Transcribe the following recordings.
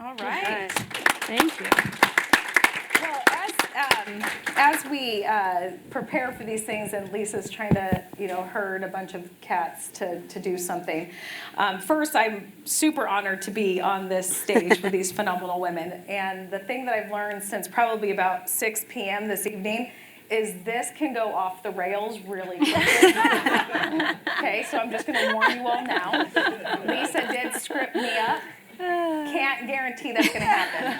All right. Thank you. Well, as we prepare for these things, and Lisa's trying to, herd a bunch of cats to do something. First, I'm super honored to be on this stage with these phenomenal women. And the thing that I've learned since probably about 6 p.m. this evening is this can go off the rails really quickly. Okay, so I'm just going to warn you all now. Lisa did script me up. Can't guarantee that's going to happen.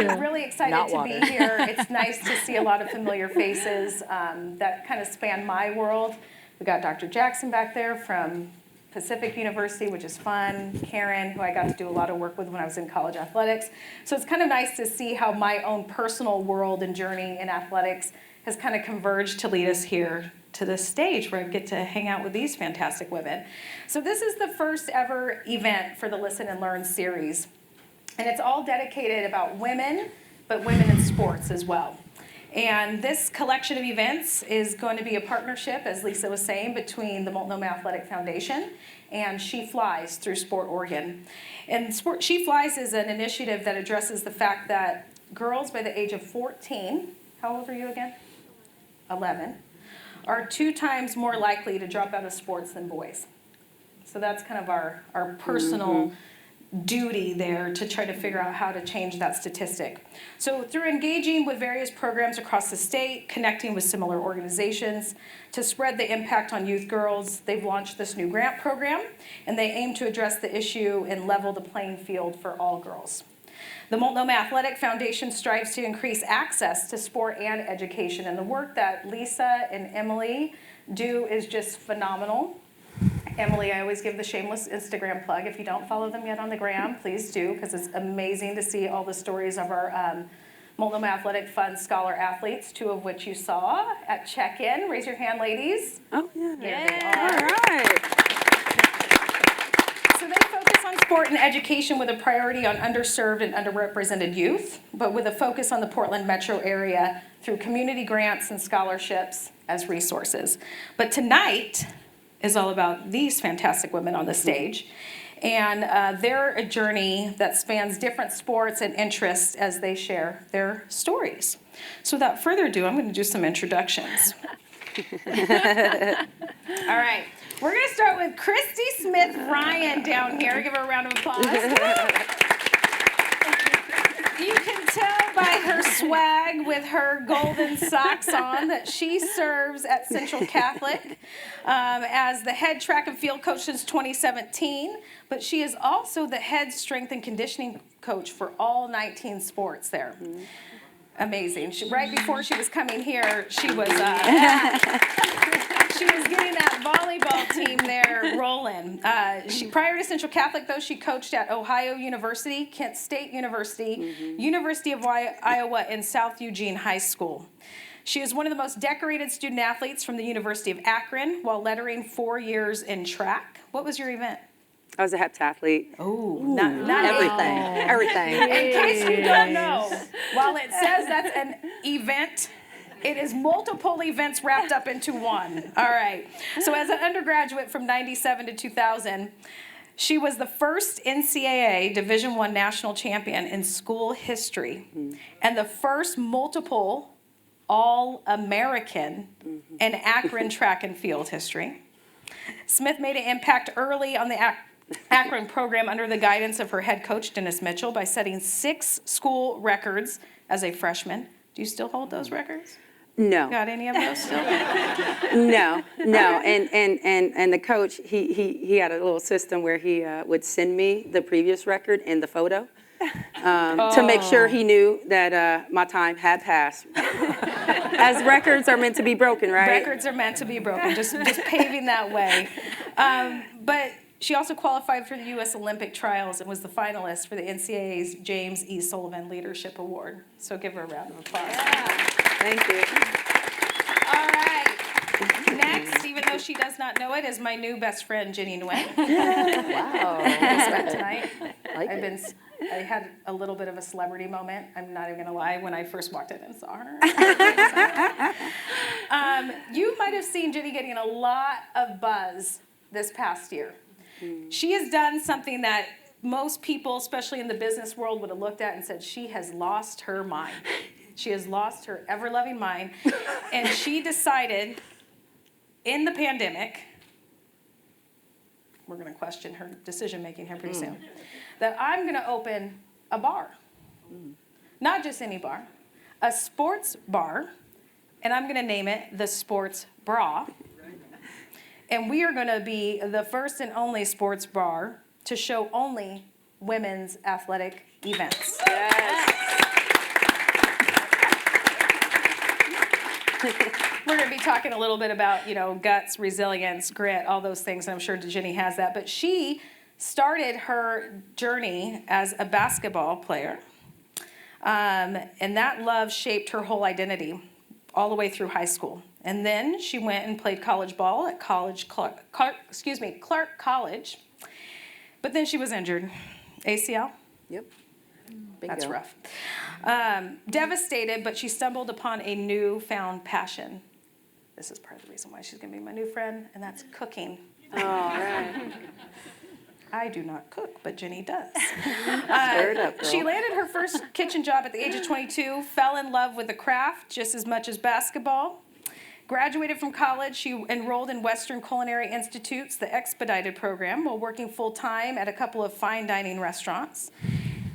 But, really excited to be here. It's nice to see a lot of familiar faces that kind of span my world. We got Dr. Jackson back there from Pacific University, which is fun. Karen, who I got to do a lot of work with when I was in college athletics. So it's kind of nice to see how my own personal world and journey in athletics has kind of converged to lead us here to this stage where I get to hang out with these fantastic women. So this is the first ever event for the Listen and Learn series. And it's all dedicated about women, but women in sports as well. And this collection of events is going to be a partnership, as Lisa was saying, between the Multnomah Athletic Foundation and She Flies through Sport Oregon. And She Flies is an initiative that addresses the fact that girls by the age of 14, how old are you again? 11, are 2 times more likely to drop out of sports than boys. So that's kind of our personal duty there to try to figure out how to change that statistic. So through engaging with various programs across the state, connecting with similar organizations to spread the impact on youth girls, they've launched this new grant program, and they aim to address the issue and level the playing field for all girls. The Multnomah Athletic Foundation strives to increase access to sport and education, and the work that Lisa and Emily do is just phenomenal. Emily, I always give the shameless Instagram plug. If you don't follow them yet on the gram, please do, because it's amazing to see all the stories of our Multnomah Athletic Fund scholar athletes, 2 of which you saw at check-in. Raise your hand, ladies. Oh, yeah. There they are. All right. So they focus on sport and education with a priority on underserved and underrepresented youth, but with a focus on the Portland metro area through community grants and scholarships as resources. But tonight is all about these fantastic women on the stage. And they're a journey that spans different sports and interests as they share their stories. So without further ado, I'm going to do some introductions. All right. We're going to start with Christi Smith-Ryan down here. Give her a round of applause. You can tell by her swag with her golden socks on that she serves at Central Catholic as the head track and field coach since 2017, but she is also the head strength and conditioning coach for all 19 sports there. Amazing. Right before she was coming here, she was getting that volleyball team there rolling. Prior to Central Catholic, though, she coached at Ohio University, Kent State University, University of Iowa, and South Eugene High School. She is one of the most decorated student athletes from the University of Akron while lettering 4 years in track. What was your event? I was a heptathlete. Oh, not Everything. In case you don't know, while it says that's an event, it is multiple events wrapped up into one. All right. So as an undergraduate from 97 to 2000, she was the first NCAA Division I national champion in school history and the first multiple All-American in Akron track and field history. Smith made an impact early on the Akron program under the guidance of her head coach, Dennis Mitchell, by setting 6 school records as a freshman. Do you still hold those records? No. Got any of those still? No. And the coach, he had a little system where he would send me the previous record and the photo to make sure he knew that my time had passed. As records are meant to be broken, right? Records are meant to be broken, just paving that way. But she also qualified for the U.S. Olympic trials and was the finalist for the NCAA's James E. Sullivan Leadership Award. So give her a round of applause. Yeah. Thank you. All right. Next, even though she does not know it, is my new best friend, Nguyen. Wow. Tonight. I had a little bit of a celebrity moment. I'm not even going to lie, when I first walked in and saw her. You might have seen Jenny getting a lot of buzz this past year. She has done something that most people, especially in the business world, would have looked at and said, she has lost her mind. She has lost her ever-loving mind. And she decided in the pandemic, we're going to question her decision-making here pretty soon, that I'm going to open a bar. Not just any bar, a sports bar, and I'm going to name it the Sports Bra. And we are going to be the first and only sports bar to show only women's athletic events. Yes. We're going to be talking a little bit about, guts, resilience, grit, all those things, and I'm sure Jenny has that. But she started her journey as a basketball player, and that love shaped her whole identity all the way through high school. And then she went and played college ball at Clark College. But then she was injured. ACL? Yep. That's Bingo. rough. Devastated, but she stumbled upon a newfound passion. This is part of the reason why she's going to be my new friend, and that's cooking. All right. I do not cook, but Jenny does. Stir it up, girl. She landed her first kitchen job at the age of 22, fell in love with the craft just as much as basketball. Graduated from college, she enrolled in Western Culinary Institute's the Expedited program while working full-time at a couple of fine dining restaurants.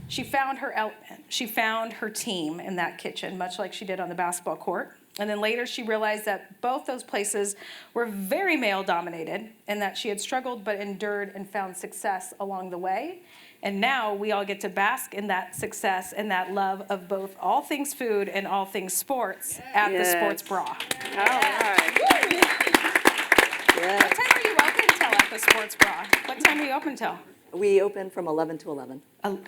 She found her element. She found her team in that kitchen, much like she did on the basketball court. And then later she realized that both those places were very male-dominated and that she had struggled but endured and found success along the way. And now we all get to bask in that success and that love of both all things food and all things sports at the Sports Bra. All right. What time are you open till at the Sports Bra? What time are you open till? We open from 11 to 11. Oh,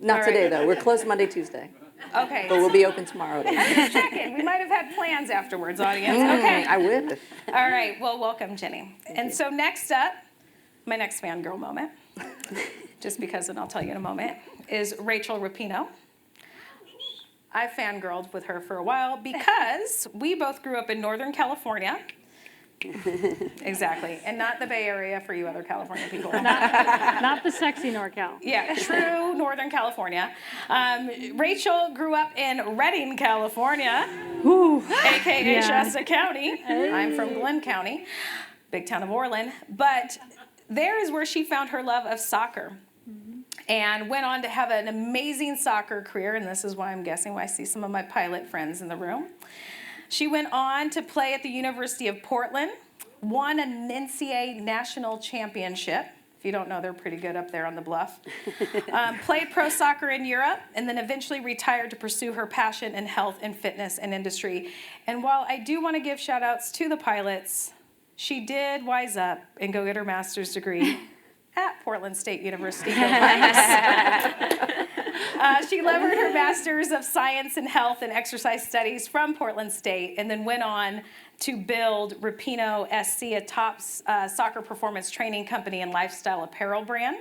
Not all right. today, though. We're closed Monday, Tuesday. okay. But we'll be open tomorrow. Just checking. We might have had plans afterwards, audience. Okay. I would. All right. Well, welcome, Jenny. And so next up, my next fangirl moment, just because, and I'll tell you in a moment, is Rachael Rapinoe. I fangirled with her for a while because we both grew up in Northern California. Exactly. And not the Bay Area for you other California people. Not the sexy NorCal. Yeah, true Northern California. Rachel grew up in Redding, California, a.k.a. Yeah. Shasta County. I'm from Glenn County, big town of Orland. But there is where she found her love of soccer and went on to have an amazing soccer career, and this is why I'm guessing why I see some of my pilot friends in the room. She went on to play at the University of Portland, won an NCAA national championship. If you don't know, they're pretty good up there on the bluff. Played pro soccer in Europe, and then eventually retired to pursue her passion in health and fitness and industry. And while I do want to give shout outs to the pilots, she did wise up and go get her master's degree at Portland State University. Go Vikes. She levered her Master's of Science in Health and Exercise Studies from Portland State and then went on to build Rapinoe SC, a top soccer performance training company and lifestyle apparel brand,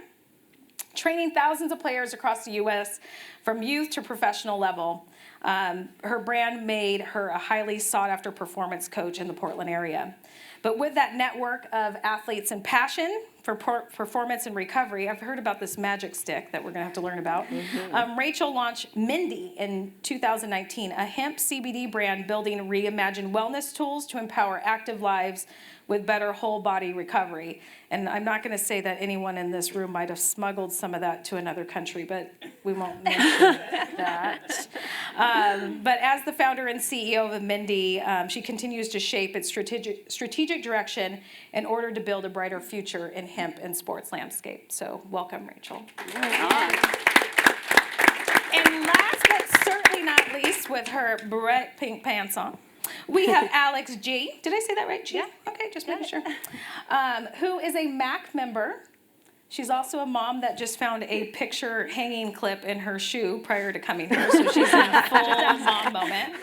training thousands of players across the U.S. from youth to professional level. Her brand made her a highly sought-after performance coach in the Portland area. But with that network of athletes and passion for performance and recovery, I've heard about this magic stick that we're going to have to learn about. Rachael launched Mindy in 2019, a hemp CBD brand building reimagined wellness tools to empower active lives with better whole body recovery. And I'm not going to say that anyone in this room might have smuggled some of that to another country, but we won't mention that. But as the founder and CEO of Mindy, she continues to shape its strategic direction in order to build a brighter future in hemp and sports landscape. So welcome, Rachael. And last but certainly not least, with her bright pink pants on, we have Alex Jee. Did I say that right, Jee? Yeah. Okay, just making sure. Who is a MAC member. She's also a mom that just found a picture hanging clip in her shoe prior to coming here, so she's in full mom moment.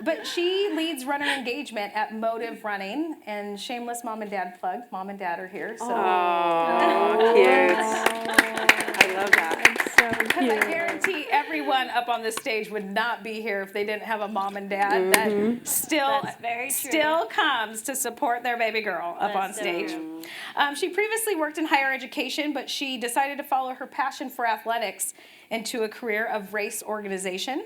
But she leads runner engagement at Motive Running, and shameless mom and dad plug. Mom and dad are here, so. Oh, cute. I love that. Because I guarantee everyone up on the stage would not be here if they didn't have a mom and dad that still comes to support their baby girl up on stage. She previously worked in higher education, but she decided to follow her passion for athletics into a career of race organization.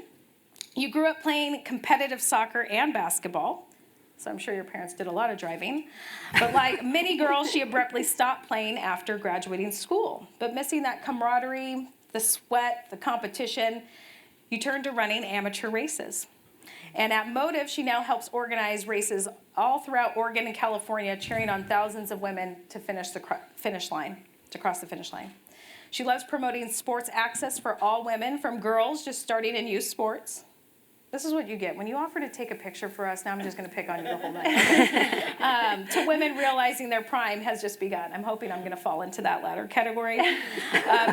You grew up playing competitive soccer and basketball, so I'm sure your parents did a lot of driving. But like many girls, she abruptly stopped playing after graduating school. But missing that camaraderie, the sweat, the competition, you turned to running amateur races. And at Motive, she now helps organize races all throughout Oregon and California, cheering on thousands of women to cross the finish line. She loves promoting sports access for all women, from girls just starting in youth sports. This is what you get. When you offer to take a picture for us, now I'm just going to pick on you the whole night. To women realizing their prime has just begun. I'm hoping I'm going to fall into that latter category.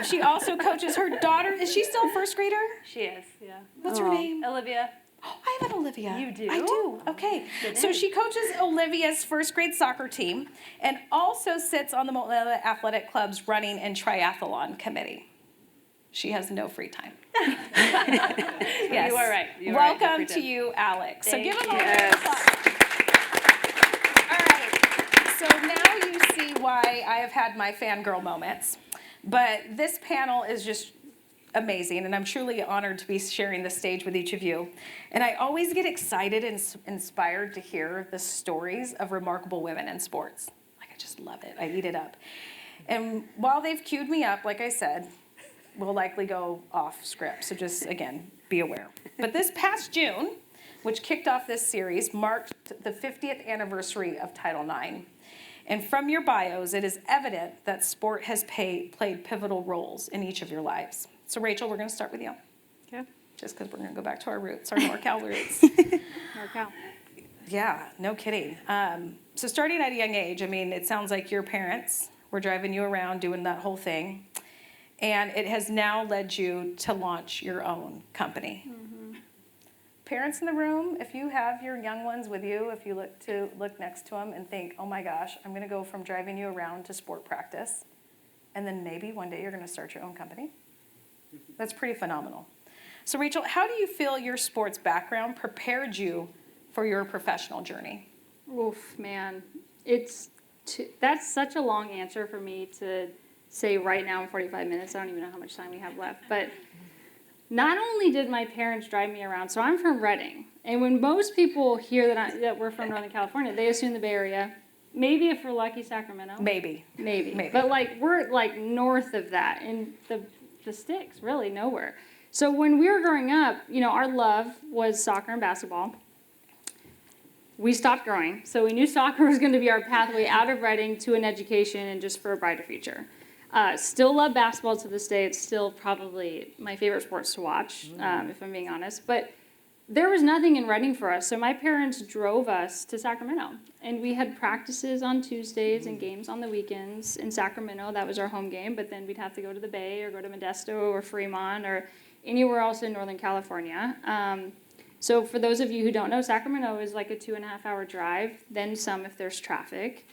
She also coaches her daughter. Is she still a first grader? She is, yeah. What's her name? Olivia. Oh, I have an Olivia. You do? I do. Okay. So she coaches Olivia's first grade soccer team and also sits on the Multnomah Athletic Club's running and triathlon committee. She has no free time. Yes. You are right. Welcome to you, Alex. So give them a round of applause. All right. So now you see why I have had my fangirl moments. But this panel is just amazing, and I'm truly honored to be sharing the stage with each of you. And I always get excited and inspired to hear the stories of remarkable women in sports. Like, I just love it. I eat it up. And while they've queued me up, like I said, we'll likely go off script, so just, again, be aware. But this past June, which kicked off this series, marked the 50th anniversary of Title IX. And from your bios, it is evident that sport has played pivotal roles in each of your lives. So Rachel, we're going to start with you. Okay. Just because we're going to go back to our roots, our NorCal roots. NorCal. Yeah, no kidding. So starting at a young age, I mean, it sounds like your parents were driving you around doing that whole thing. And it has now led you to launch your own company. Mm-hmm. Parents in the room, if you have your young ones with you, if you look next to them and think, oh my gosh, I'm going to go from driving you around to sport practice, and then maybe one day you're going to start your own company. That's pretty phenomenal. So Rachel, how do you feel your sports background prepared you for your professional journey? Oof, man. That's such a long answer for me to say right now in 45 minutes. I don't even know how much time we have left. But not only did my parents drive me around, so I'm from Redding. And when most people hear that we're from Northern California, they assume the Bay Area. Maybe if we're lucky, Sacramento. Maybe. But we're north of that. And the sticks, really nowhere. So when we were growing up, our love was soccer and basketball. We stopped growing, so we knew soccer was going to be our pathway out of Reading to an education and just for a brighter future. Still love basketball to this day. It's still probably my favorite sports to watch, if I'm being honest. But there was nothing in Reading for us, so my parents drove us to Sacramento. And we had practices on Tuesdays and games on the weekends in Sacramento. That was our home game, but then we'd have to go to the Bay or go to Modesto or Fremont or anywhere else in Northern California. So for those of you who don't know, Sacramento is like a 2.5-hour drive, then some if there's traffic.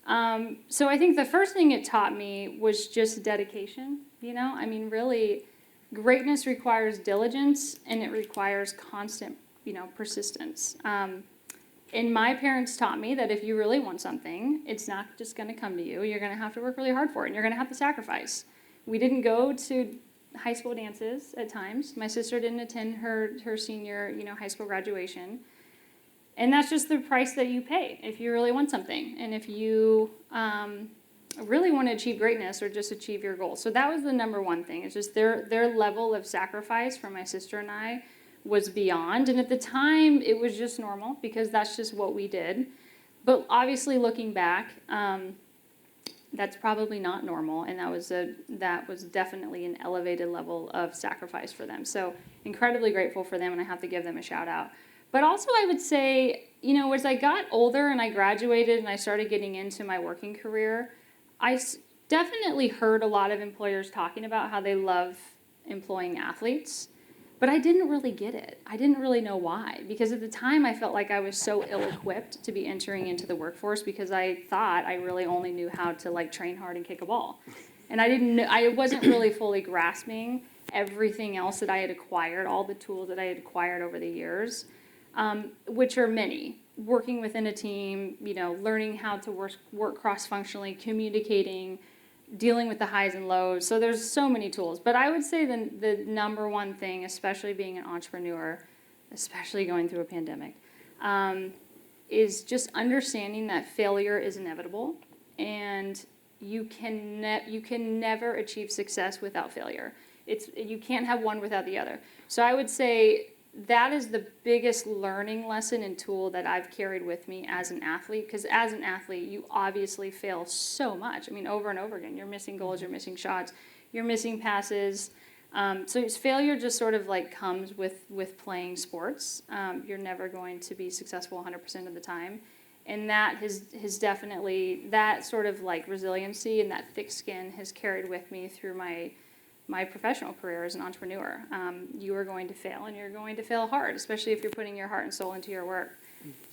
So I think the first thing it taught me was just dedication, I mean, really, greatness requires diligence, and it requires constant, persistence. And my parents taught me that if you really want something, it's not just going to come to you. You're going to have to work really hard for it, and you're going to have to sacrifice. We didn't go to high school dances at times. My sister didn't attend her senior, high school graduation. And that's just the price that you pay if you really want something, and if you really want to achieve greatness or just achieve your goals. So that was the number one thing. It's just their level of sacrifice for my sister and I was beyond. And at the time, it was just normal because that's just what we did. But obviously, looking back, that's probably not normal, and that was definitely an elevated level of sacrifice for them. So incredibly grateful for them, and I have to give them a shout out. But also I would say, as I got older and I graduated and I started getting into my working career, I definitely heard a lot of employers talking about how they love employing athletes, but I didn't really get it. I didn't really know why, because at the time I felt like I was so ill-equipped to be entering into the workforce because I thought I really only knew how to train hard and kick a ball. And I wasn't really fully grasping everything else that I had acquired, all the tools that I had acquired over the years, which are many. Working within a team, learning how to work cross-functionally, communicating, dealing with the highs and lows. So there's so many tools. But I would say the number one thing, especially being an entrepreneur, especially going through a pandemic, is just understanding that failure is inevitable, and you can never achieve success without failure. You can't have one without the other. So I would say that is the biggest learning lesson and tool that I've carried with me as an athlete, because as an athlete, you obviously fail so much. I mean, over and over again, you're missing goals, you're missing shots, you're missing passes. So failure just sort of like comes with playing sports. You're never going to be successful 100% of the time. And that has definitely, that sort of like resiliency and that thick skin has carried with me through my professional career as an entrepreneur. You are going to fail, and you're going to fail hard, especially if you're putting your heart and soul into your work.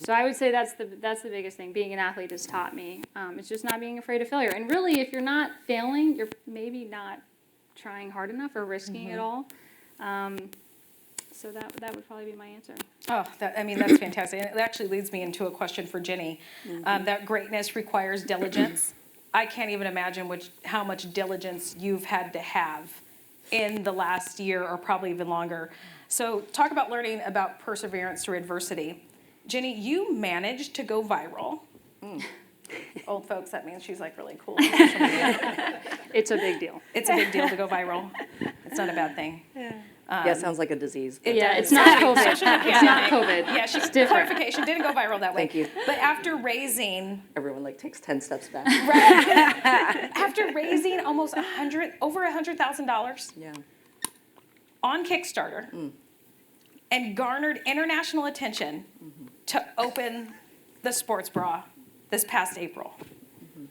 So I would say that's the biggest thing being an athlete has taught me. It's just not being afraid of failure. And really, if you're not failing, you're maybe not trying hard enough or risking it all. So that would probably be my answer. Oh, that's fantastic. And it actually leads me into a question for Jenny. That greatness requires diligence. I can't even imagine how much diligence you've had to have in the last year, or probably even longer. So talk about learning about perseverance through adversity. Jenny, you managed to go viral. Old folks, that means she's like really cool. It's a big deal. It's a big deal to go viral. It's not a bad thing. Yeah, it sounds like a disease. It's not COVID. It's not COVID. Yeah, she's different. clarification, didn't go viral that way. Thank you. But after raising, Everyone like takes 10 steps back. after raising over $100,000 Yeah. on Kickstarter and garnered international attention to open the sports bra this past April.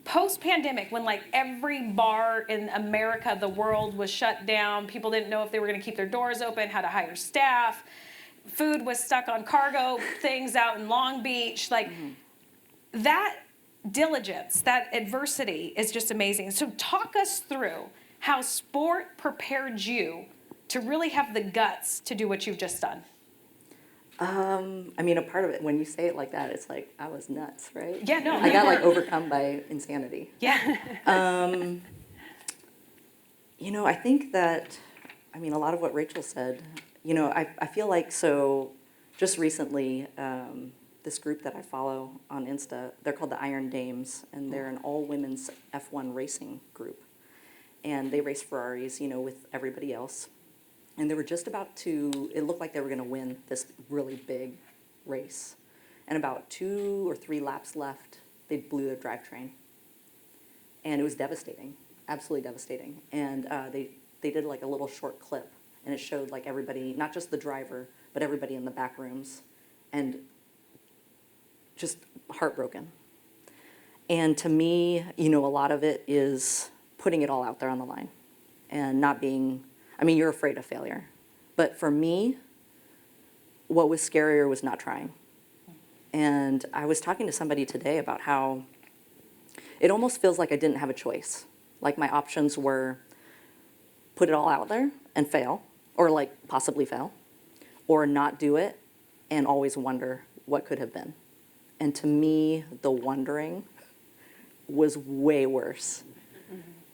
Post-pandemic, when like every bar in America, the world was shut down, people didn't know if they were going to keep their doors open, how to hire staff, food was stuck on cargo things out in Long Beach, like that diligence, that adversity is just amazing. So talk us through how sport prepared you to really have the guts to do what you've just done. I mean, a part of it, when you say it like that, it's like, I was nuts, right? Yeah, no. I got like overcome by insanity. Yeah. I think that, a lot of what Rachel said, I feel like, so just recently, this group that I follow on Insta, they're called the Iron Dames, and they're an all-women's F1 racing group. And they race Ferraris, with everybody else. And they were just about to, it looked like they were going to win this really big race. And about 2 or 3 laps left, they blew their drivetrain. And it was devastating, absolutely devastating. And they did like a little short clip, and it showed like everybody, not just the driver, but everybody in the back rooms, and just heartbroken. And to me, a lot of it is putting it all out there on the line and not being, you're afraid of failure. But for me, what was scarier was not trying. And I was talking to somebody today about how it almost feels like I didn't have a choice. Like my options were put it all out there and fail, or like possibly fail, or not do it and always wonder what could have been. And to me, the wondering was way worse.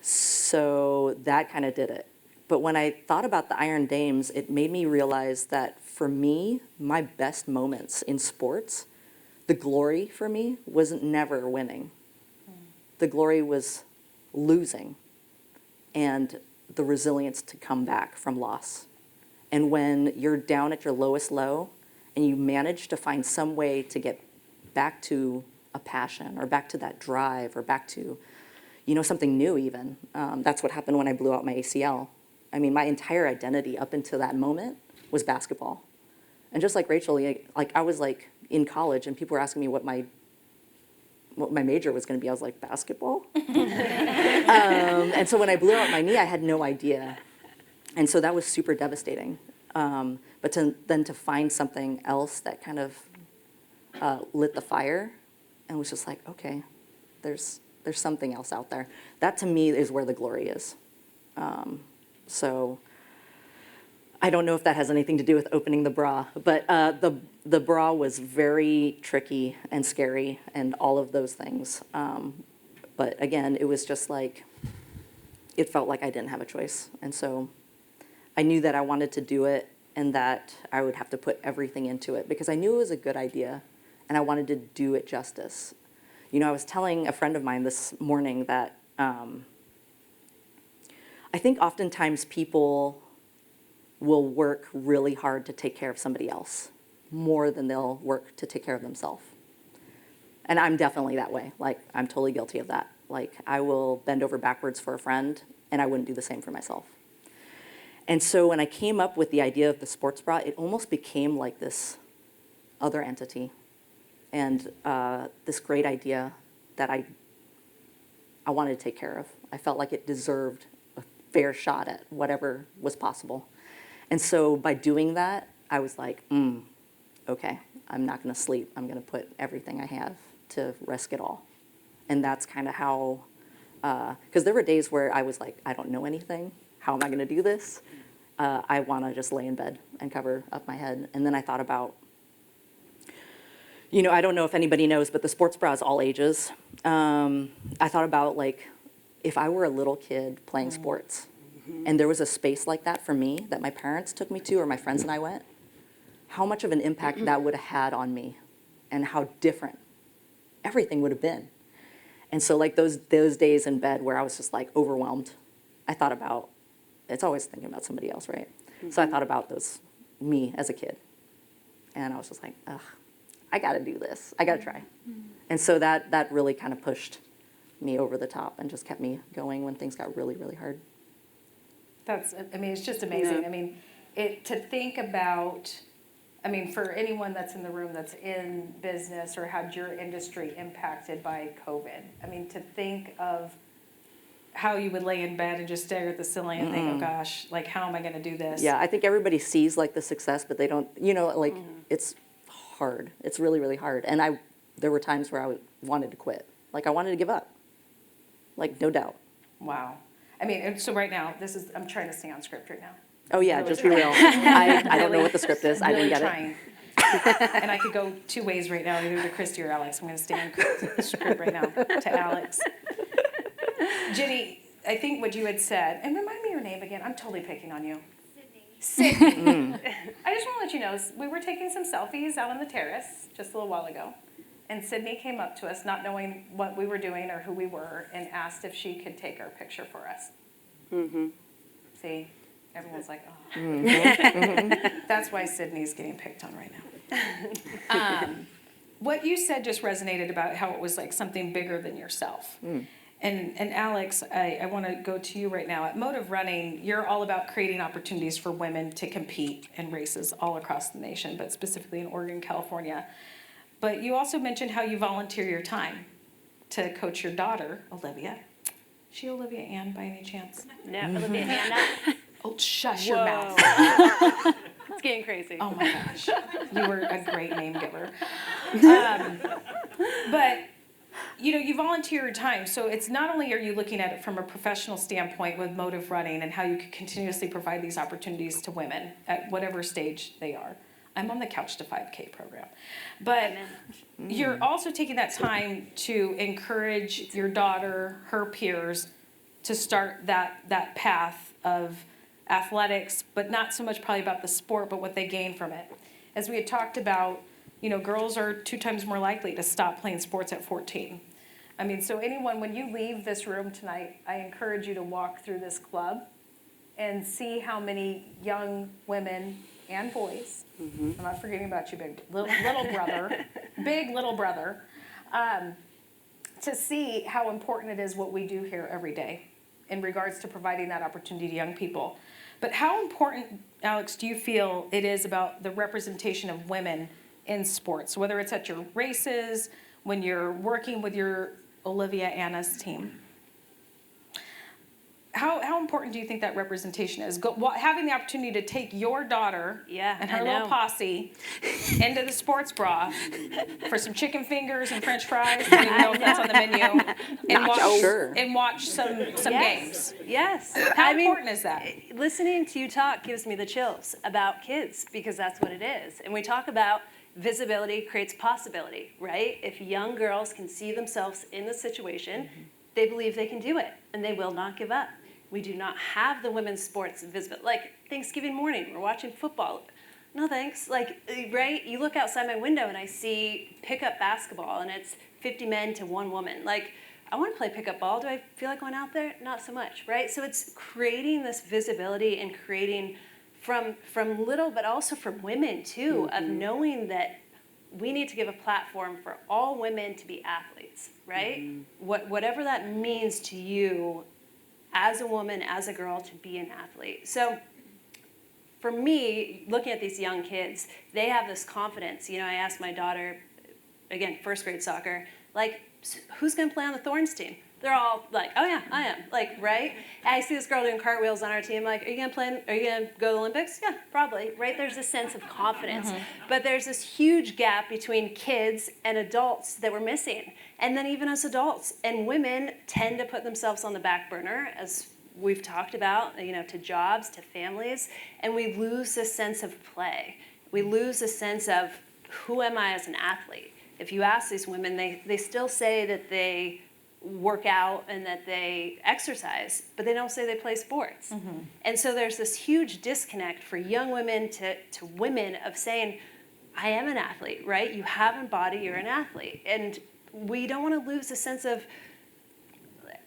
So that kind of did it. But when I thought about the Iron Dames, it made me realize that for me, my best moments in sports, the glory for me was never winning. The glory was losing and the resilience to come back from loss. And when you're down at your lowest low and you manage to find some way to get back to a passion or back to that drive or back to, something new even. That's what happened when I blew out my ACL. My entire identity up until that moment was basketball. And just like Rachel, like I was like in college and people were asking me what my major was going to be. I was like, basketball? And so when I blew out my knee, I had no idea. And so that was super devastating. But then to find something else that kind of lit the fire and was just like, okay, there's something else out there. That to me is where the glory is. So I don't know if that has anything to do with opening the bra, but the bra was very tricky and scary and all of those things. But again, it was just like, it felt like I didn't have a choice. And so I knew that I wanted to do it and that I would have to put everything into it because I knew it was a good idea and I wanted to do it justice. You know, I was telling a friend of mine this morning that I think oftentimes people will work really hard to take care of somebody else more than they'll work to take care of themselves. And I'm definitely that way. Like, I'm totally guilty of that. Like, I will bend over backwards for a friend, and I wouldn't do the same for myself. And so when I came up with the idea of the sports bra, it almost became like this other entity and this great idea that I wanted to take care of. I felt like it deserved a fair shot at whatever was possible. And so by doing that, I was like, okay, I'm not going to sleep. I'm going to put everything I have to risk it all. And that's kind of how, because there were days where I was like, I don't know anything. How am I going to do this? I want to just lay in bed and cover up my head. And then I thought about, you know, I don't know if anybody knows, but the sports bra is all ages. I thought about, like, if I were a little kid playing sports, and there was a space like that for me that my parents took me to or my friends and I went, how much of an impact that would have had on me and how different everything would have been. And so like those days in bed where I was just like overwhelmed, I thought about, it's always thinking about somebody else, right? So I thought about me as a kid. And I was just like, ugh, I got to do this. I got to try. And so that really kind of pushed me over the top and just kept me going when things got really, really hard. It's just amazing. Yeah. I mean, to think about, for anyone that's in the room that's in business or had your industry impacted by COVID, to think of how you would lay in bed and just stare at the ceiling and think, oh gosh, like, how am I going to do this? Yeah, I think everybody sees like the success, but they don't, like it's hard. It's really, really hard. And there were times where I wanted to quit. Like I wanted to give up. Like, no doubt. Wow. And so right now, I'm trying to stay on script right now. Oh yeah, Really just be real. I don't know what the script is. I didn't get trying. And I could go two ways right now, either to Christi or Alex. I'm going to stay on script right now to Alex. Jenny, I think what you had said, and remind me your name again. I'm totally picking on you. Sydney. I just want to let you know, we were taking some selfies out on the terrace just a little while ago. And Sydney came up to us, not knowing what we were doing or who we were, and asked if she could take our picture for us. See, everyone's like, oh. That's why Sydney's getting picked on right now. What you said just resonated about how it was like something bigger than yourself. And Alex, I want to go to you right now. At Motive Running, you're all about creating opportunities for women to compete in races all across the nation, but specifically in Oregon, California. But you also mentioned how you volunteer your time to coach your daughter, Olivia. Is she Olivia Ann by any chance? No, Olivia Anna. Oh, shush your mouth. It's getting crazy. Oh my gosh. You were a great name giver. But, you volunteer your time. So it's not only are you looking at it from a professional standpoint with Motive Running and how you can continuously provide these opportunities to women at whatever stage they are. I'm on the Couch to 5K program. But you're also taking that time to encourage your daughter, her peers, to start that path of athletics, but not so much probably about the sport, but what they gain from it. As we had talked about, girls are 2 times more likely to stop playing sports at 14. So anyone, when you leave this room tonight, I encourage you to walk through this club and see how many young women and boys, I'm not forgetting about you, big little brother, big little brother, to see how important it is what we do here every day in regards to providing that opportunity to young people. But how important, Alex, do you feel it is about the representation of women in sports, whether it's at your races, when you're working with your Olivia Anna's team? how important do you think that representation is? Having the opportunity to take your daughter Yeah, and her I little know. posse into the sports bra for some chicken fingers and French fries, I don't even know if that's on the menu, and Sure. watch some Yes. games. Yes. How important is that? Listening to you talk gives me the chills about kids because that's what it is. And we talk about visibility creates possibility, right? If young girls can see themselves in the situation, they believe they can do it and they will not give up. We do not have the women's sports visibility. Like Thanksgiving morning, we're watching football. No thanks. Like, right? You look outside my window and I see pickup basketball and it's 50 men to 1 woman. Like, I want to play pickup ball. Do I feel like going out there? Not so much, right? So it's creating this visibility and creating from little, but also from women too, of knowing that we need to give a platform for all women to be athletes, right? Whatever that means to you as a woman, as a girl, to be an athlete. So for me, looking at these young kids, they have this confidence. You know, I asked my daughter, again, first grade soccer, like, who's going to play on the Thorns team? They're all like, oh yeah, I am. Like, right? And I see this girl doing cartwheels on our team. Like, are you going to go to the Olympics? Yeah, probably. Right? There's a sense of confidence. But there's this huge gap between kids and adults that we're missing. And then even as adults, and women tend to put themselves on the back burner, as we've talked about, you know, to jobs, to families, and we lose this sense of play. We lose a sense of, who am I as an athlete? If you ask these women, they still say that they work out and that they exercise, but they don't say they play sports. And so there's this huge disconnect for young women to women of saying, I am an athlete, right? You have a body, you're an athlete. And we don't want to lose a sense of,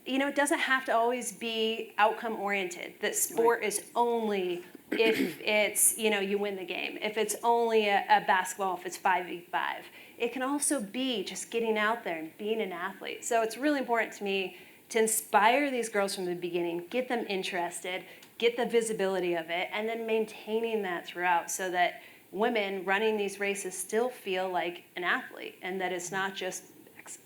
you know, it doesn't have to always be outcome oriented, that sport is only if it's, you know, you win the game, if it's only a basketball, if it's 5v5. It can also be just getting out there and being an athlete. So it's really important to me to inspire these girls from the beginning, get them interested, get the visibility of it, and then maintaining that throughout so that women running these races still feel like an athlete and that it's not just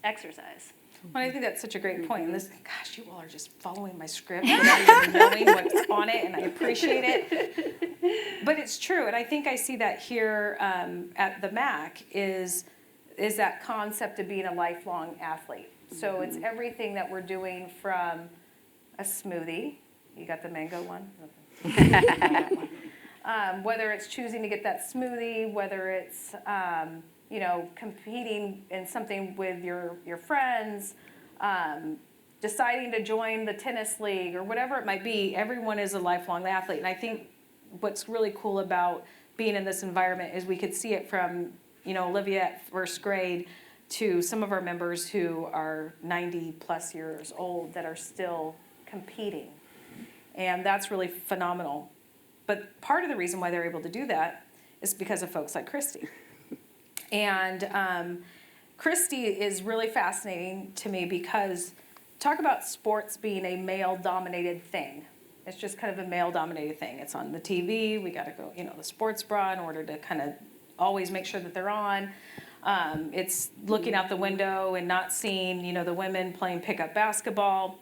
exercise. Well, I think that's such a great point. And this, gosh, you all are just following my script without even knowing what's on it, and I appreciate it. But it's true, and I think I see that here at the MAC is that concept of being a lifelong athlete. So it's everything that we're doing from a smoothie. You got the mango one? Whether it's choosing to get that smoothie, whether it's you know, competing in something with your friends, deciding to join the tennis league or whatever it might be, everyone is a lifelong athlete. And I think what's really cool about being in this environment is we could see it from, you know, Olivia at first grade to some of our members who are 90 plus years old that are still competing. And that's really phenomenal. But part of the reason why they're able to do that is because of folks like Christi. And Christi is really fascinating to me because talk about sports being a male-dominated thing. It's just kind of a male-dominated thing. It's on the TV. We got to go, you know, the sports bra in order to kind of always make sure that they're on. It's looking out the window and not seeing, you know, the women playing pickup basketball.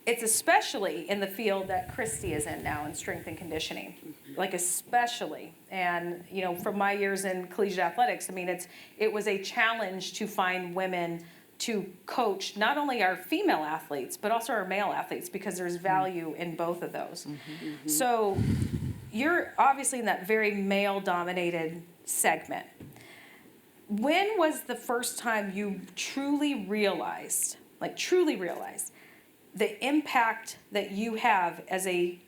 It's especially in the field that Christi is in now in strength and conditioning, like especially. And, you know, from my years in collegiate athletics, I mean, it was a challenge to find women to coach not only our female athletes, but also our male athletes, because there's value in both of those. So you're obviously in that very male-dominated segment. When was the first time you truly realized the impact that you have as a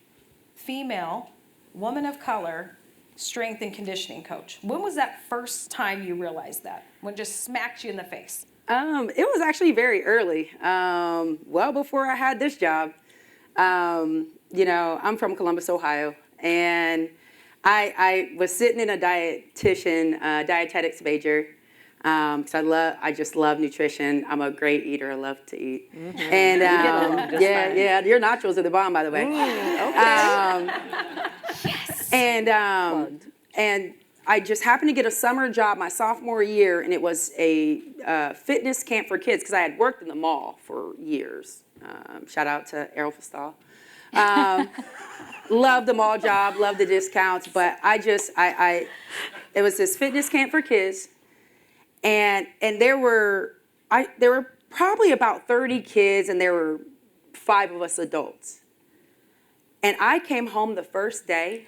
female, woman of color, strength and conditioning coach? When was that first time you realized that? When it just smacked you in the face? It was actually very early, well before I had this job. You know, I'm from Columbus, Ohio, and I was sitting in a dietetics major. Because I just love nutrition. I'm a great eater. I love to eat. And yeah, your nachos are the bomb, by the way. Yes. And I just happened to get a summer job my sophomore year, and it was a fitness camp for kids because I had worked in the mall for years. Shout out to Errol Fostal. Love the mall job, love the discounts, but it was this fitness camp for kids, and there were probably about 30 kids, and there were 5 of us adults. And I came home the first day,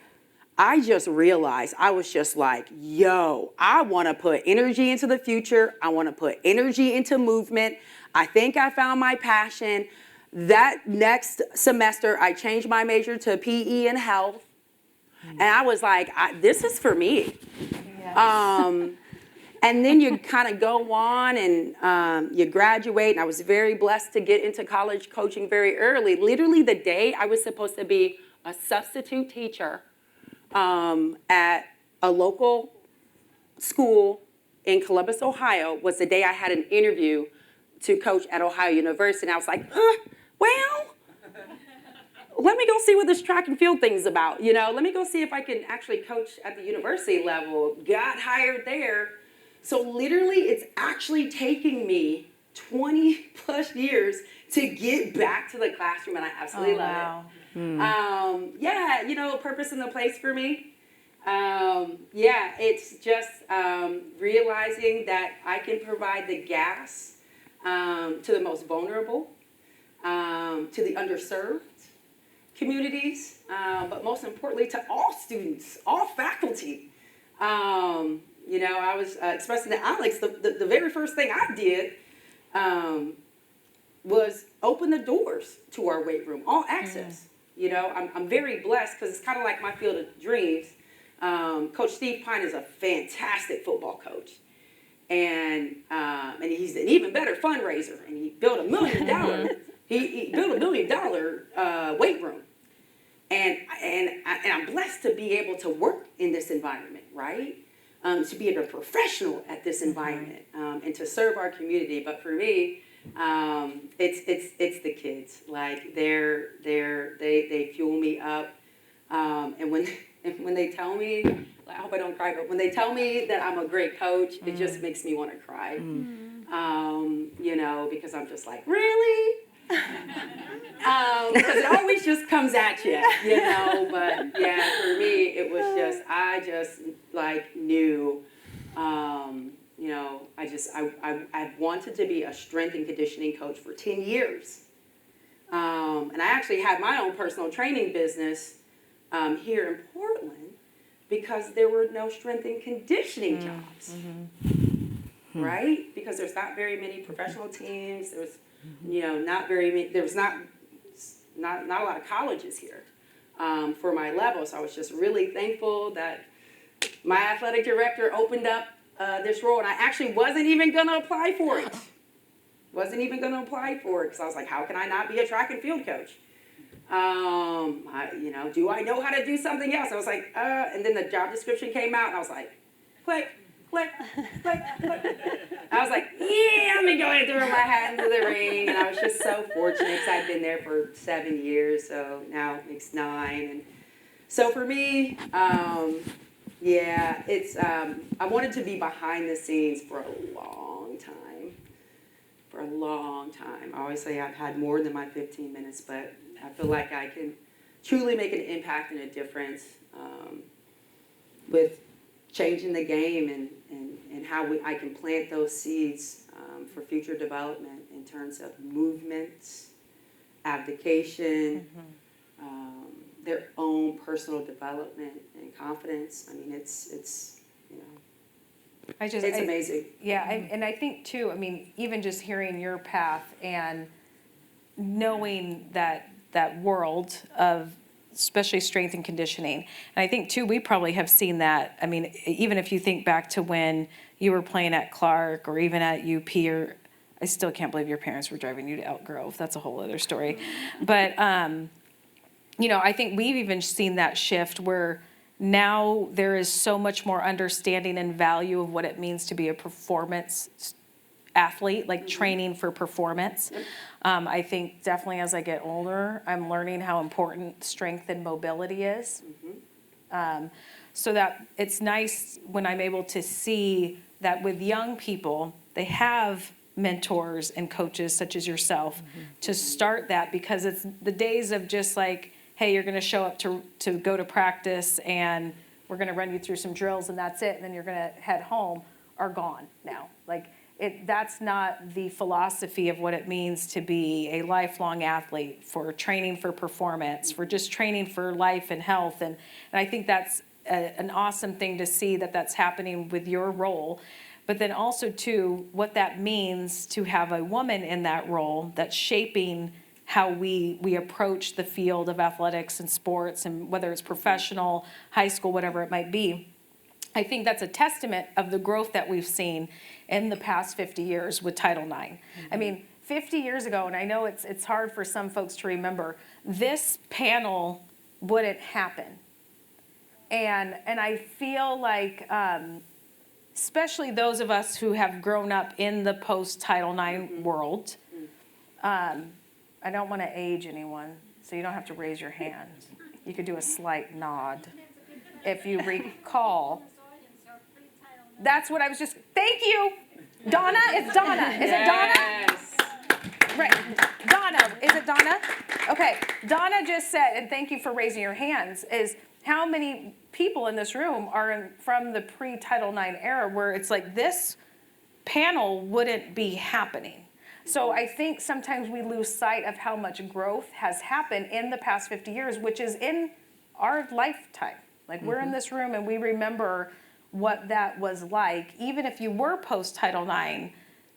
I just realized, I was just like, yo, I want to put energy into the future. I want to put energy into movement. I think I found my passion. That next semester, I changed my major to PE and health. And I was like, this is for me. Yes. And then you kind of go on and you graduate. And I was very blessed to get into college coaching very early. Literally the day I was supposed to be a substitute teacher at a local school in Columbus, Ohio, was the day I had an interview to coach at Ohio University. And I was like, well, let me go see what this track and field thing is about. Let me go see if I can actually coach at the university level. Got hired there. So literally, it's actually taking me 20 plus years to get back to the classroom, and I absolutely love it. Yeah, purpose and the place for me. It's just realizing that I can provide the gas to the most vulnerable, to the underserved communities, but most importantly to all students, all faculty. I was expressing to Alex, the very first thing I did was open the doors to our weight room, all access. I'm very blessed because it's kind of like my field of dreams. Coach Steve Pine is a fantastic football coach. And he's an even better fundraiser. And he built $1 million. He built $1 million weight room. And I'm blessed to be able to work in this environment, right? To be a professional at this environment and to serve our community. But for me, it's the kids. Like they fuel me up. And when they tell me, I hope I don't cry, but when they tell me that I'm a great coach, it just makes me want to cry. Because I'm just like, really? Because it always just comes at you, but yeah, for me, it was just, I just like knew, I wanted to be a strength and conditioning coach for 10 years. And I actually had my own personal training business here in Portland because there were no strength and conditioning jobs, right? Because there's not very many professional teams, there's not very many, there was not a lot of colleges here for my level. So I was just really thankful that my athletic director opened up this role, and I actually wasn't even going to apply for it. Because I was like, how can I not be a track and field coach? Do I know how to do something else? I was like, and then the job description came out, and I was like, click. I was like, yeah, I'm going to go ahead and throw my hat into the ring. And I was just so fortunate because I'd been there for 7 years, so now it makes 9. And so for me, it's I wanted to be behind the scenes for a long time. I always say I've had more than my 15 minutes, but I feel like I can truly make an impact and a difference with changing the game and how I can plant those seeds for future development in terms of movement, abdication, their own personal development and confidence. I mean, it's amazing. Yeah, and I think too, even just hearing your path and knowing that world of especially strength and conditioning. And I think too, we probably have seen that. Even if you think back to when you were playing at Clark or even at UP, or I still can't believe your parents were driving you to Elk Grove. That's a whole other story. But, I think we've even seen that shift where now there is so much more understanding and value of what it means to be a performance athlete, like training for performance. I think definitely as I get older, I'm learning how important strength and mobility is. So that it's nice when I'm able to see that with young people, they have mentors and coaches such as yourself to start that, because it's the days of just like, hey, you're going to show up to go to practice and we're going to run you through some drills and that's it, and then you're going to head home, are gone now. Like, that's not the philosophy of what it means to be a lifelong athlete, for training for performance, for just training for life and health. And I think that's an awesome thing to see that that's happening with your role. But then also, too, what that means to have a woman in that role that's shaping how we approach the field of athletics and sports, and whether it's professional, high school, whatever it might be. I think that's a testament of the growth that we've seen in the past 50 years with Title IX. I mean, 50 years ago, and I know it's hard for some folks to remember, this panel wouldn't happen. And I feel like, especially those of us who have grown up in the post-Title IX world, I don't want to age anyone, so you don't have to raise your hand. You could do a slight nod. If you recall, that's what I was just, thank you. Donna, it's Donna. Is it Donna? Yes. Right. Donna, is it Donna? Okay. Donna just said, and thank you for raising your hands, is how many people in this room are from the pre-Title IX era where it's like this panel wouldn't be happening. So I think sometimes we lose sight of how much growth has happened in the past 50 years, which is in our lifetime. Like, we're in this room and we remember what that was like, even if you were post-Title IX,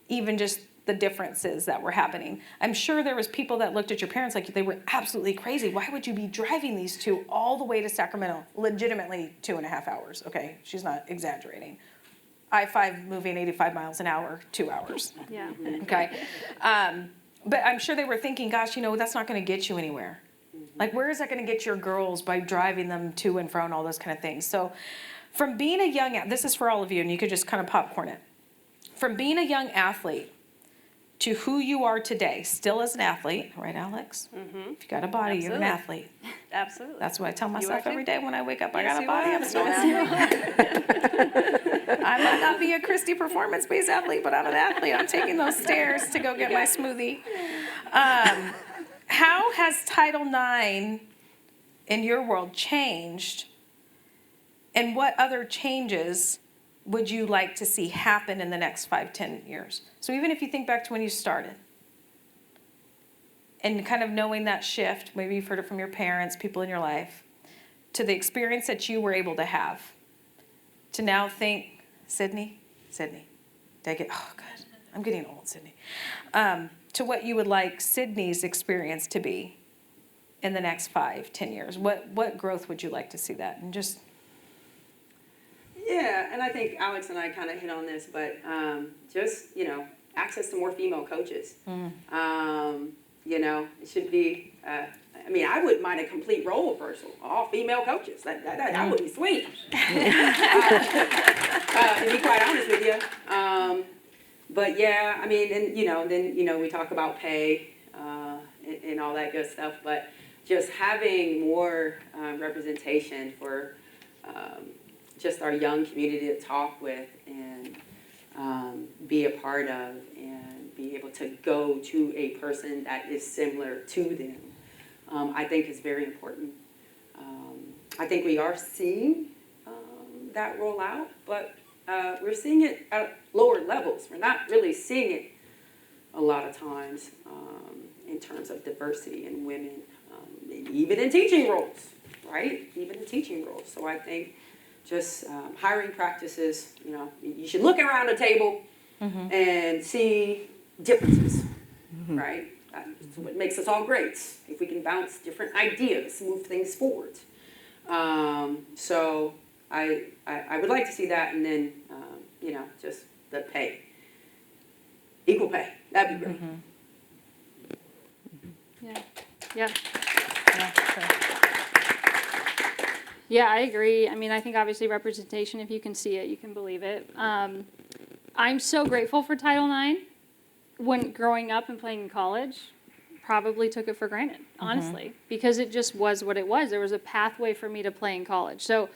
even just the differences that were happening. I'm sure there was people that looked at your parents like they were absolutely crazy. Why would you be driving these two all the way to Sacramento? Legitimately 2.5 hours, okay? She's not exaggerating. I-5 moving 85 miles an hour, 2 hours. Yeah. Okay. But I'm sure they were thinking, gosh, that's not going to get you anywhere. Like, where is that going to get your girls by driving them to and fro and all those kind of things? So from being a young, this is for all of you, and you could just kind of popcorn it. From being a young athlete to who you are today, still as an athlete, right, Alex? Mm-hmm. If you got a body, you're an athlete. Absolutely. That's what I tell myself every day when I wake up. I Yes, got a you body, are. I'm still an athlete. I might not be a Christi performance-based athlete, but I'm an athlete. I'm taking those stairs to go get my smoothie. How has Title IX in your world changed, and what other changes would you like to see happen in the next 5-10 years? So even if you think back to when you started, and kind of knowing that shift, maybe you've heard it from your parents, people in your life, to the experience that you were able to have, to now think, Sydney, did I get, oh good, I'm getting old, Sydney. To what you would like Sydney's experience to be in the next 5-10 years. What growth would you like to see that? And just... Yeah, and I think Alex and I kind of hit on this, but just, access to more female coaches. It should be, I wouldn't mind a complete role reversal, all female coaches. That would be sweet. To be quite honest with you. But yeah, then we talk about pay and all that good stuff, but just having more representation for just our young community to talk with and be a part of, and be able to go to a person that is similar to them, I think is very important. I think we are seeing that roll out, but we're seeing it at lower levels. We're not really seeing it a lot of times in terms of diversity in women, even in teaching roles, right? Even in teaching roles. So I think just hiring practices, you should look around the table and see differences, right? That's what makes us all great. If we can bounce different ideas, move things forward. So I would like to see that, and then, just the pay. Equal pay, that'd be great. Yeah. Yeah, I agree. I think obviously representation, if you can see it, you can believe it. I'm so grateful for Title IX. When growing up and playing in college, probably took it for granted, honestly, because it just was what it was. There was a pathway for me to play in college. So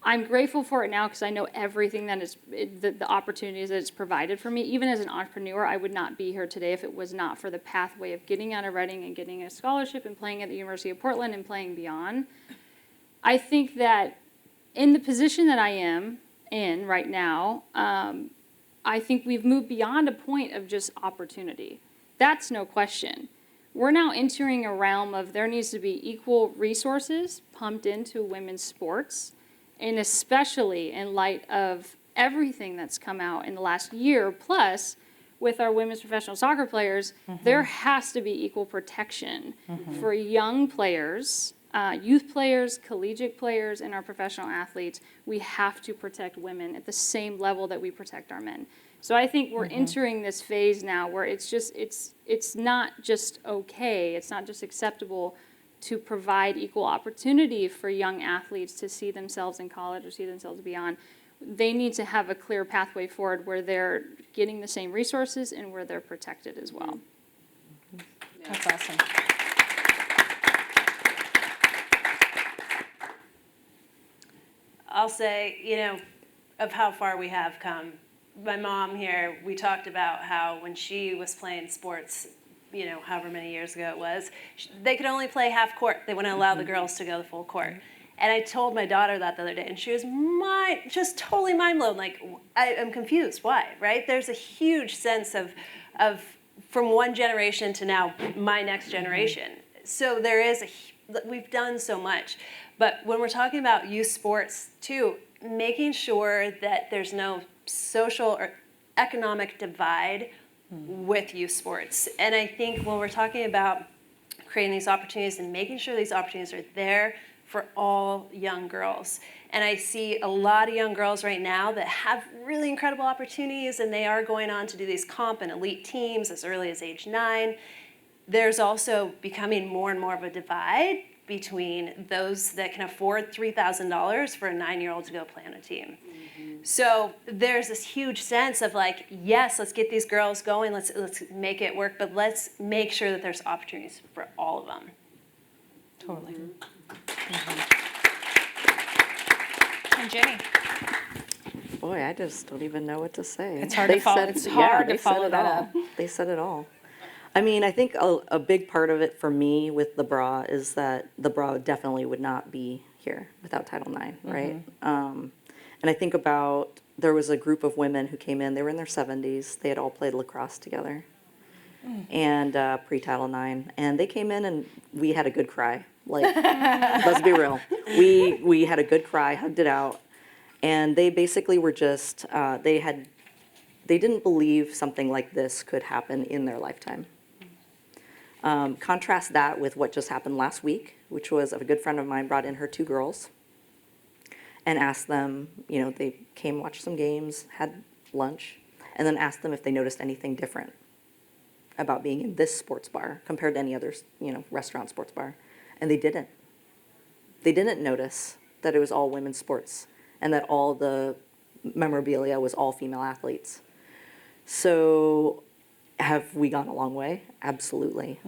I'm grateful for it now because I know everything that is, the opportunities that it's provided for me. Even as an entrepreneur, I would not be here today if it was not for the pathway of getting out of Reading and getting a scholarship and playing at the University of Portland and playing beyond. I think that in the position that I am in right now, I think we've moved beyond a point of just opportunity. That's no question. We're now entering a realm of there needs to be equal resources pumped into women's sports, and especially in light of everything that's come out in the last year, plus with our women's professional soccer players, there has to be equal protection for young players, youth players, collegiate players, and our professional athletes. We have to protect women at the same level that we protect our men. So I think we're entering this phase now where it's not just okay, it's not just acceptable to provide equal opportunity for young athletes to see themselves in college or see themselves beyond. They need to have a clear pathway forward where they're getting the same resources and where they're protected as well. That's awesome. I'll say, of how far we have come. My mom here, we talked about how when she was playing sports, however many years ago it was, they could only play half court. They wouldn't allow the girls to go the full court. And I told my daughter that the other day, and she was just totally mind blown. Like, I'm confused. Why, right? There's a huge sense of from one generation to now my next generation. So there is we've done so much. But when we're talking about youth sports too, making sure that there's no social or economic divide with youth sports. And I think when we're talking about creating these opportunities and making sure these opportunities are there for all young girls. And I see a lot of young girls right now that have really incredible opportunities, and they are going on to do these comp and elite teams as early as age 9. There's also becoming more and more of a divide between those that can afford $3,000 for a 9-year-old to go play on a team. So there's this huge sense of like, yes, let's get these girls going, let's make it work, but let's make sure that there's opportunities for all of them. Totally. And Jenny. Boy, I just don't even know what to say. It's hard to follow. It's hard to follow that up. They said it all. I mean, I think a big part of it for me with the bra is that the bra definitely would not be here without Title IX, right? And I think about, there was a group of women who came in, they were in their 70s, they had all played lacrosse together, and pre-Title IX, and they came in and we had a good cry. Like, let's be real. We had a good cry, hugged it out, and they basically were just, they didn't believe something like this could happen in their lifetime. Contrast that with what just happened last week, which was a good friend of mine brought in her 2 girls and asked them, they came, watched some games, had lunch, and then asked them if they noticed anything different about being in this sports bar compared to any other, restaurant sports bar. And they didn't. They didn't notice that it was all women's sports and that all the memorabilia was all female athletes. So have we gone a long way? Absolutely.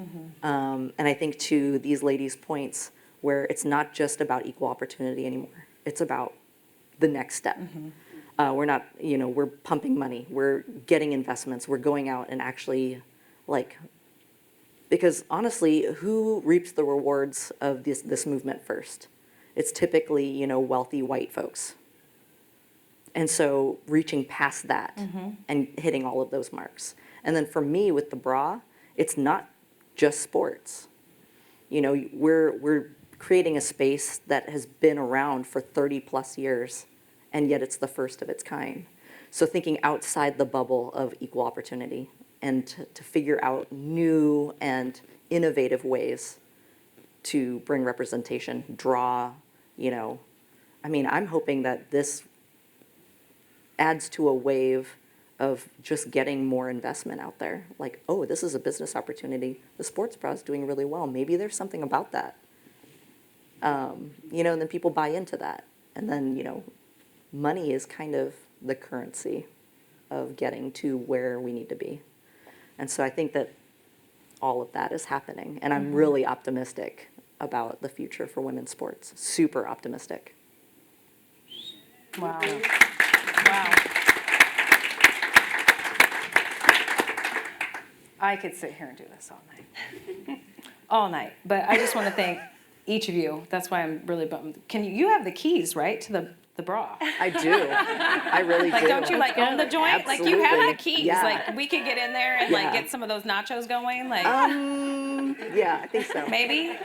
And I think to these ladies' points where it's not just about equal opportunity anymore. It's about the next step. We're not, we're pumping money. We're getting investments. We're going out and actually, because honestly, who reaps the rewards of this movement first? It's typically, wealthy white folks. And so reaching past that and hitting all of those marks. And then for me with the bra, it's not just sports. We're creating a space that has been around for 30 plus years, and yet it's the first of its kind. So thinking outside the bubble of equal opportunity and to figure out new and innovative ways to bring representation, draw, I'm hoping that this adds to a wave of just getting more investment out there. Like, oh, this is a business opportunity. The sports bra is doing really well. Maybe there's something about that. And then people buy into that. And then, money is kind of the currency of getting to where we need to be. And so I think that all of that is happening. And I'm really optimistic about the future for women's sports. Super optimistic. Wow. Wow. I could sit here and do this all night. All night. But I just want to thank each of you. That's why I'm really bummed. You have the keys, right, to the bra? I do. I really Like, do. don't you like own the joint? Like, you have the Absolutely. keys. Yeah. Like, we could get in there and like Yeah. get some of those nachos going. Like, Yeah, I think so. maybe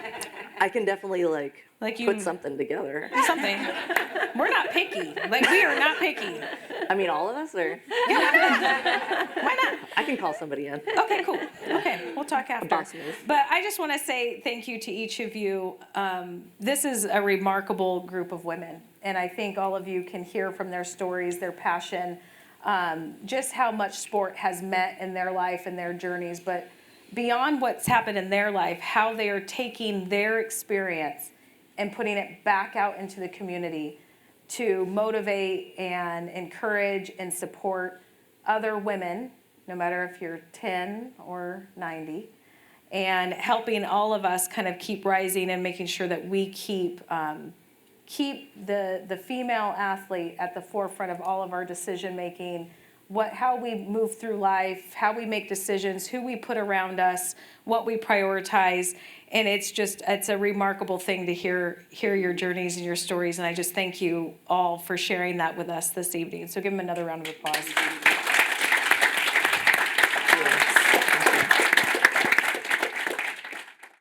I can definitely like you put something together. something. We're not picky. Like, we are not picky. I mean, all of us are. Why not? I can call somebody in. Okay, cool. Okay, we'll talk after. boss move. But I just want to say thank you to each of you. This is a remarkable group of women, and I think all of you can hear from their stories, their passion, just how much sport has meant in their life and their journeys, but beyond what's happened in their life, how they are taking their experience and putting it back out into the community to motivate and encourage and support other women, no matter if you're 10 or 90, and helping all of us kind of keep rising and making sure that we keep the female athlete at the forefront of all of our decision making, how we move through life, how we make decisions, who we put around us, what we prioritize. And it's a remarkable thing to hear your journeys and your stories. And I just thank you all for sharing that with us this evening. So give them another round of applause.